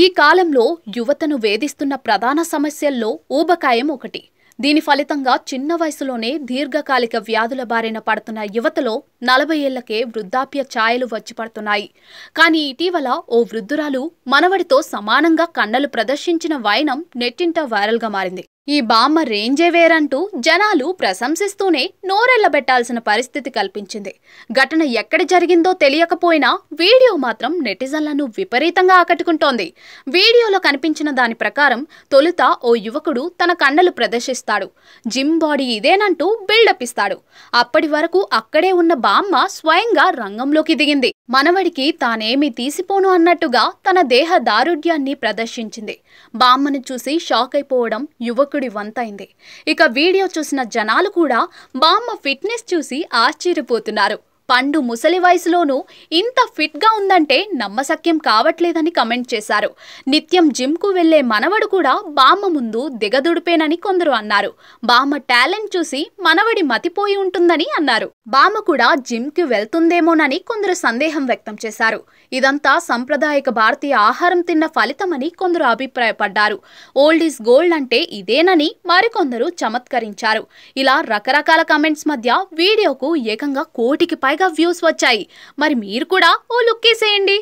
ఈ కాలంలో యువతను వేధిస్తున్న ప్రధాన సమస్యల్లో ఊబకాయం ఒకటి. దీని ఫలితంగా చిన్న వయసులోనే దీర్ఘకాలిక వ్యాధుల బారిన పడుతున్న యువతలో 40 ఏళ్లకే వృద్ధాప్య ఛాయలు వచ్చి పడుతున్నాయి. కానీ ఇటీవల ఓ వృద్ధురాలు మనవడితో సమానంగా కన్నలు ప్రదర్శించిన వైనం నెట్టింట వైరల్గా మారింది. ఈ బామ్మ రేంజే వేరంటూ జనాలు ప్రశంసిస్తూనే నోరెళ్లబెట్టాల్సిన పరిస్థితి కల్పించింది. ఘటన ఎక్కడ జరిగిందో తెలియకపోయినా వీడియో మాత్రం నెటిజన్లను విపరీతంగా ఆకట్టుకుంటోంది. వీడియోలో కనిపించిన దాని ప్రకారం తొలుత ఓ యువకుడు తన కన్నలు ప్రదర్శిస్తాడు. జిమ్ బాడీ ఇదేనంటూ బిల్డప్ ఇస్తాడు. అప్పటి వరకు అక్కడే ఉన్న బామ్మ స్వయంగా రంగంలోకి దిగింది. మనవడికి తానేమీ తీసిపోను అన్నట్టుగా తన దేహ దారుఢ్యాన్ని ప్రదర్శించింది. బామ్మను చూసి షాక్ అయిపోవడం యువకుడి వంతైంది. ఇక వీడియో చూసిన జనాలు కూడా బామ్మ ఫిట్నెస్ చూసి ఆశ్చర్యపోతున్నారు. పండు ముసలి వయసులోనూ ఇంత ఫిట్గా ఉందంటే నమ్మశక్యం కావట్లేదని కమెంట్ చేశారు. నిత్యం జిమ్కు వెళ్లే మనవడు కూడా బామ్మ ముందు దిగదుడిపేనని కొందరు అన్నారు. బామ్మ టాలెంట్ చూసి మనవడి మతిపోయి ఉంటుందని అన్నారు. బామ్మ కూడా జిమ్కి వెళ్తుందేమోనని కొందరు సందేహం వ్యక్తం చేశారు. ఇదంతా సంప్రదాయక భారతీయ ఆహారం తిన్న ఫలితమని కొందరు అభిప్రాయపడ్డారు. ఓల్డ్ ఈజ్ గోల్డ్ అంటే ఇదేనని మరికొందరు చమత్కరించారు. ఇలా రకరకాల కమెంట్స్ మధ్య వీడియోకు ఏకంగా 1 కోటికి పైగా వ్యూస్ వచ్చాయి. మరి మీరు కూడా ఓ లుక్కేసేయండి.